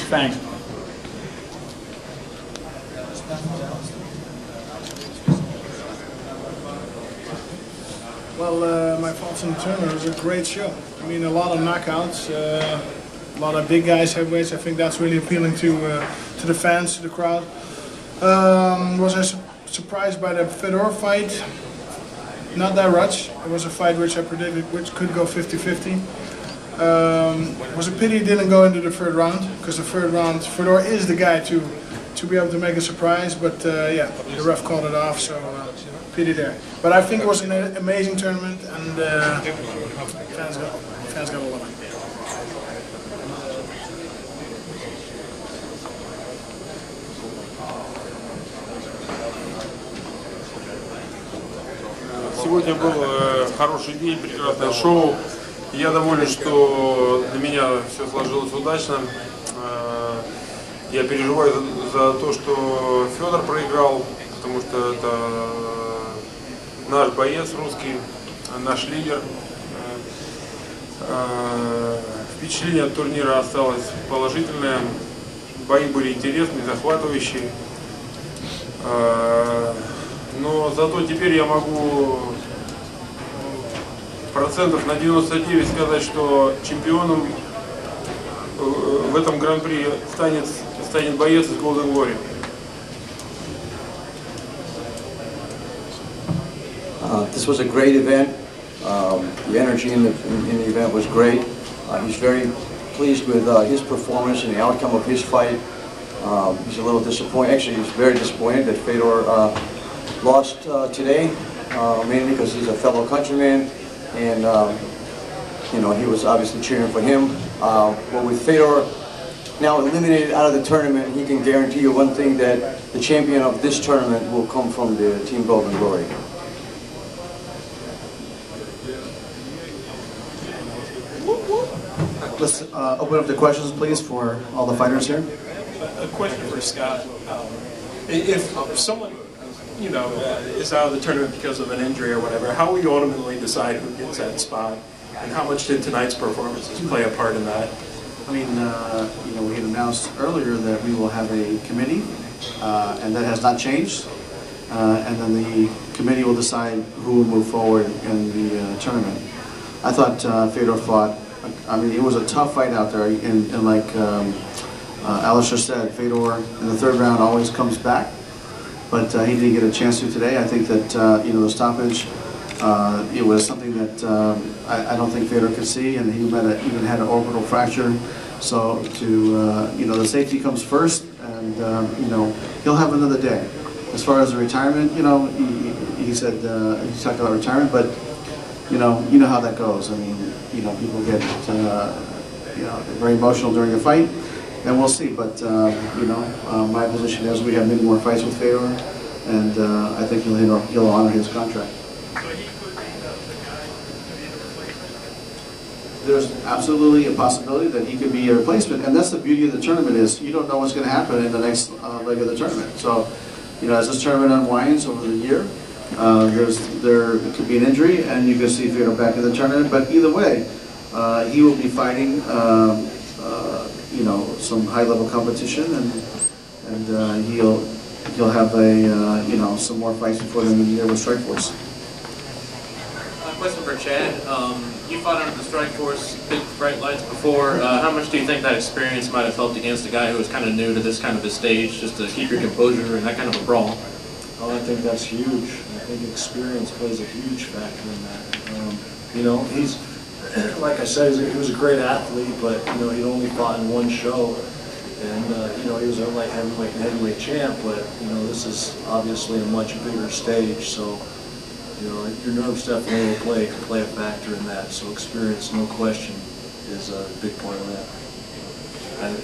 Thanks. Well, my thoughts on the tournament, it was a great show. I mean, a lot of knockouts, a lot of big guys, heavyweights. I think that's really appealing to the fans, to the crowd. Was I surprised by the Fedor fight? Not that much. It was a fight which I predicted which could go 50-50. It was a pity it didn't go into the third round, because the third round, Fedor is the guy to be able to make a surprise, but yeah, the ref called it off, so pity there. But I think it was an amazing tournament, and fans got a lot of it. Сегодня был хороший день, прекрасное шоу. Я доволен, что для меня все сложилось удачно. Я переживаю за то, что Федор проиграл, потому что это наш боец русский, наш лидер. Впечатление от турнира осталось положительное. Бои были интересные, захватывающие. Но зато теперь я могу процентов на 99 сказать, что чемпионом в этом гран-при станет боец из Golden Glory. This was a great event. The energy in the event was great. He's very pleased with his performance and the outcome of his fight. He's a little disappointed. Actually, he's very disappointed that Fedor lost today, mainly because he's a fellow countryman, and you know, he was obviously cheering for him. But with Fedor now eliminated out of the tournament, he can guarantee you one thing, that the champion of this tournament will come from the Team Golden Glory. Let's open up the questions, please, for all the fighters here. A question for Scott. If someone, you know, is out of the tournament because of an injury or whatever, how will you ultimately decide who gets that spot? And how much did tonight's performances play a part in that? I mean, you know, we had announced earlier that we will have a committee, and that has not changed. And then the committee will decide who will move forward in the tournament. I thought Fedor fought. I mean, it was a tough fight out there, and like Alistair said, Fedor in the third round always comes back, but he didn't get a chance to today. I think that you know, the stoppage, it was something that I don't think Fedor could see, and he even had an orbital fracture. So you know, the safety comes first, and you know, he'll have another day. As far as the retirement, you know, he said he talked about retirement, but you know how that goes. I mean, you know, people get you know, very emotional during a fight, and we'll see. But you know, my position is we have many more fights with Fedor, and I think he'll honor his contract. There's absolutely a possibility that he could be a replacement, and that's the beauty of the tournament, is you don't know what's going to happen in the next leg of the tournament. So, you know, as this tournament unwinds over the year, there could be an injury, and you can see Fedor back in the tournament. But either way, he will be fighting, you know, some high-level competition, and he'll have a you know, some more fights before the end of the year with Strikeforce. Question for Chad. You fought under the Strikeforce big bright lights before. How much do you think that experience might have helped against a guy who was kind of new to this kind of a stage, just to keep your composure in that kind of a brawl? Oh, I think that's huge. I think experience plays a huge factor in that. You know, he's, like I said, he was a great athlete, but you know, he'd only fought in one show, and you know, he was a light heavyweight and heavyweight champ. But you know, this is obviously a much bigger stage, so. You know, your nerves definitely will play a factor in that. So experience, no question, is a big part of that.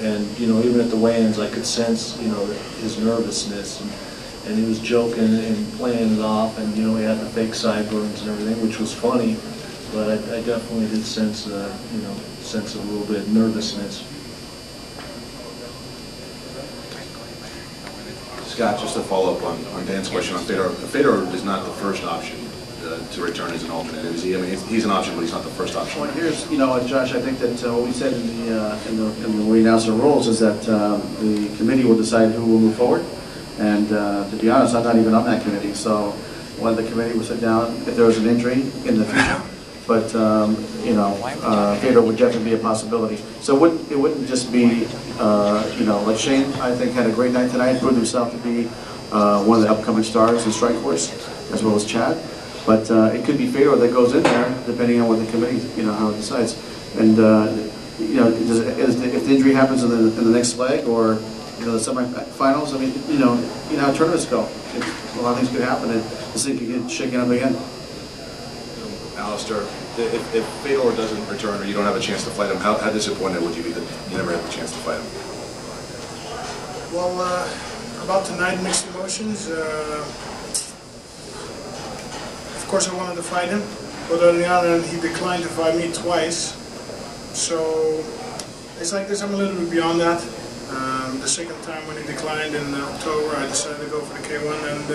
And you know, even at the weigh-ins, I could sense, you know, his nervousness, and he was joking and playing it off, and you know, he had the fake sideburns and everything, which was funny. But I definitely did sense, you know, sense a little bit of nervousness. Scott, just to follow up on Dan's question on Fedor. Fedor is not the first option. to return as an alternate? Is he? I mean, he's an option, but he's not the first option. Well, here's, Josh, I think that what we said in the we announced the rules is that the committee will decide who will move forward. And to be honest, I'm not even on that committee, so when the committee will sit down if there was an injury in the future. But Fedor would definitely be a possibility. So it wouldn't just be like Shane. I think had a great night tonight, proved himself to be one of the upcoming stars in Strikeforce, as well as Chad. But it could be Fedor that goes in there, depending on what the committee, how it decides. And if the injury happens in the next leg or the semifinals, I mean, you know how tournaments go. A lot of things could happen, and this thing could get shaken up again. Alistair, if Fedor doesn't return or you don't have a chance to fight him, how disappointed would you be that you never had the chance to fight him? Well, about tonight, mixed emotions. Of course, I wanted to fight him, but on the other hand, he declined to fight me twice. So it's like this. I'm a little bit beyond that. The second time when he declined in October, I decided to go for the K1, and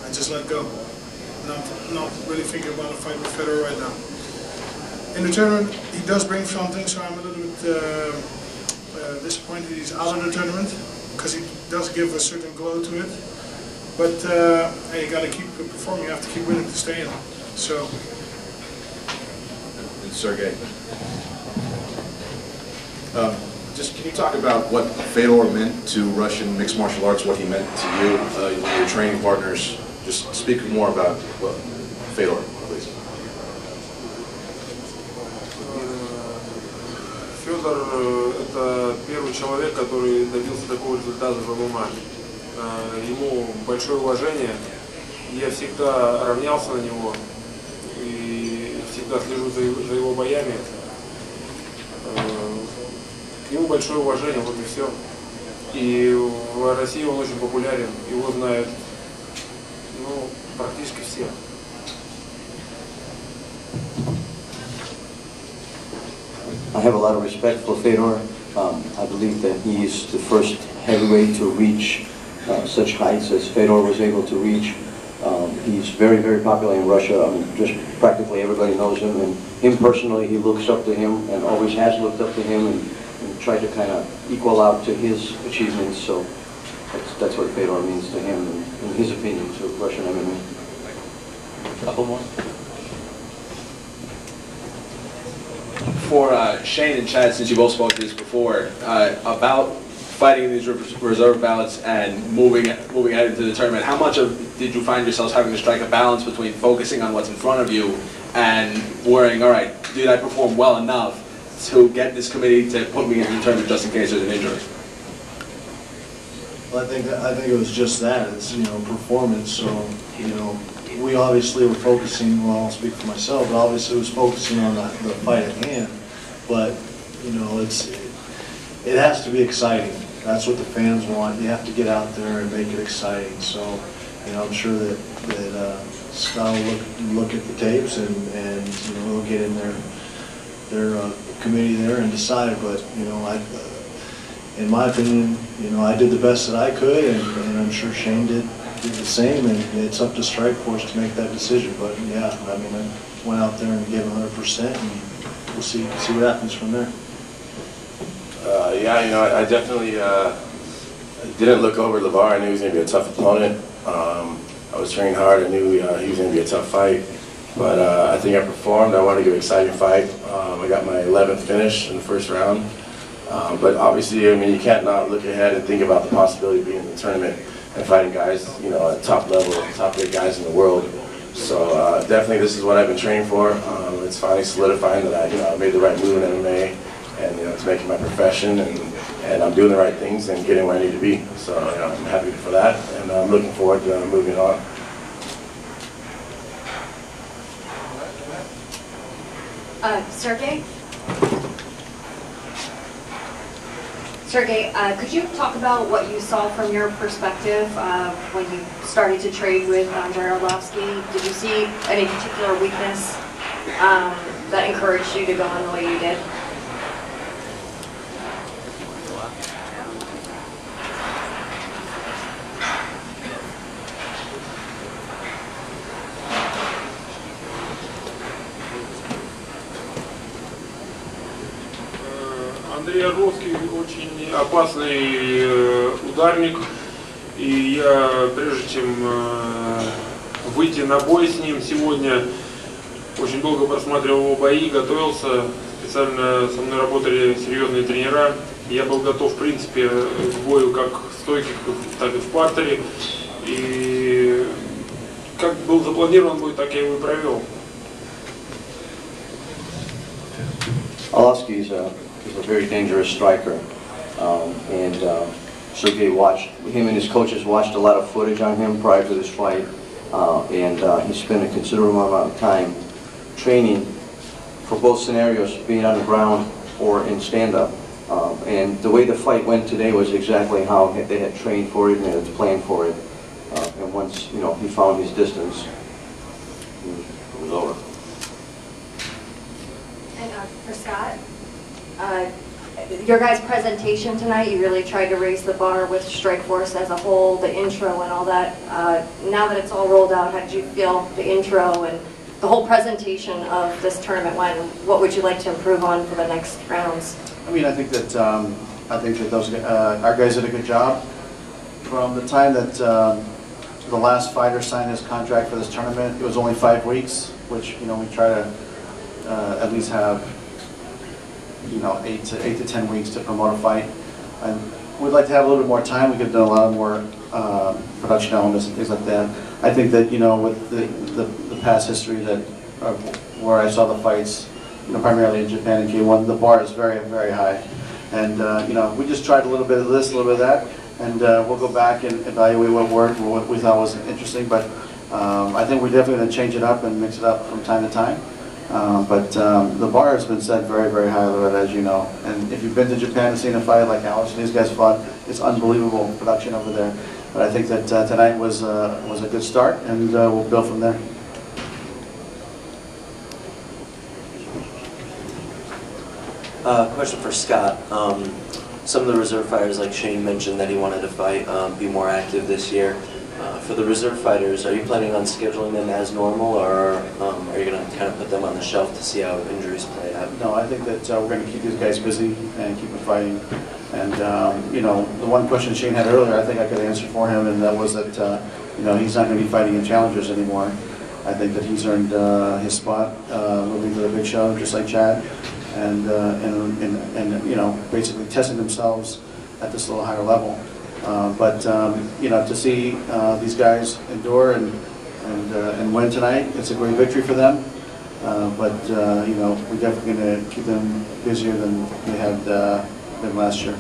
I just let go. Not really thinking about a fight with Fedor right now. In the tournament, he does bring something, so I'm a little bit disappointed he's out of the tournament, because he does give a certain glow to it. But hey, you got to keep performing. You have to keep willing to stay in. So. And Sergey, just can you talk about what Fedor meant to Russian mixed martial arts? What he meant to you, your training partners? Just speak more about Fedor, please. Федор – это первый человек, который добился такого результата за ММА. Ему большое уважение. Я всегда равнялся на него и всегда слежу за его боями. К нему большое уважение, вот и все. И в России он очень популярен, его знают практически все. I have a lot of respect for Fedor. I believe that he is the first heavyweight to reach such heights as Fedor was able to reach. He's very, very popular in Russia. I mean, just practically everybody knows him, and him personally, he looks up to him and always has looked up to him and tried to kind of equal out to his achievements. So that's what Fedor means to him, and in his opinion, to Russian MMA. Couple more. For Shane and Chad, since you both spoke to this before, about fighting in these reserve bouts and moving ahead into the tournament, how much did you find yourselves having to strike a balance between focusing on what's in front of you and worrying, all right, did I perform well enough to get this committee to put me in the tournament just in case there's an injury? Well, I think it was just that. It's performance. So we obviously were focusing. Well, I'll speak for myself. But obviously, was focusing on the fight at hand. But it has to be exciting. That's what the fans want. You have to get out there and make it exciting. So I'm sure that Scott will look at the tapes and we'll get in their committee there and decide. But in my opinion, I did the best that I could, and I'm sure Shane did the same, and it's up to Strikeforce to make that decision. But yeah, I mean, I went out there and gave 100%, and we'll see what happens from there. Yeah, I definitely didn't look over LeVar. I knew he was going to be a tough opponent. I was training hard. I knew he was going to be a tough fight. But I think I performed. I wanted to give an exciting fight. I got my 11th finish in the first round. But obviously, I mean, you can't not look ahead and think about the possibility of being in the tournament and fighting guys, at top level, top big guys in the world. So definitely, this is what I've been training for. It's finally solidifying that I made the right move in MMA, and it's making my profession, and I'm doing the right things and getting where I need to be. So I'm happy for that, and I'm looking forward to moving on. Sergey, could you talk about what you saw from your perspective when you started to trade with Andrei Arlovsky? Did you see any particular weakness that encouraged you to go on the way you did? Андрей Орловский очень опасный ударник. И я, прежде чем выйти на бой с ним сегодня, очень долго просматривал его бои, готовился. Специально со мной работали серьезные тренера. Я был готов, в принципе, к бою как в стойке, так и в партере. И как был запланирован бой, так я его и провел. Orlovsky is a very dangerous striker, Sergey watched, him and his coaches watched a lot of footage on him prior to this fight, he spent a considerable amount of time training for both scenarios, being on the ground or in stand-up. And the way the fight went today was exactly how they had trained for it and had planned for it. And once he found his distance, it was over. And for Scott, your guys' presentation tonight, you really tried to raise the bar with Strikeforce as a whole, the intro and all that. Now that it's all rolled out, how did you feel the intro and the whole presentation of this tournament went? What would you like to improve on for the next rounds? I mean, I think that those our guys did a good job. From the time that the last fighter signed his contract for this tournament, it was only 5 weeks, which we try to at least have 8 to 10 weeks to promote a fight. And we'd like to have a little bit more time. We could do a lot more production elements and things like that. I think that with the past history that where I saw the fights, primarily in Japan and K1, the bar is very, very high. And we just tried a little bit of this, a little bit of that, and we'll go back and evaluate what worked, what we thought was interesting. But I think we're definitely going to change it up and mix it up from time to time. But the bar has been set very, very high, as you know. And if you've been to Japan and seen a fight like Alistair and these guys fought, it's unbelievable production over there. But I think that tonight was a good start, and we'll build from there. Question for Scott. Some of the reserve fighters, like Shane, mentioned that he wanted to fight, be more active this year. For the reserve fighters, are you planning on scheduling them as normal, or are you going to kind of put them on the shelf to see how injuries play out? No, I think that we're going to keep these guys busy and keep them fighting. And the one question Shane had earlier, I think I could answer for him, and that was that he's not going to be fighting in challengers anymore. I think that he's earned his spot moving to the big show, just like Chad, and basically testing themselves at this little higher level. But to see these guys endure and win tonight, it's a great victory for them. But we're definitely going to keep them busier than they had been last year.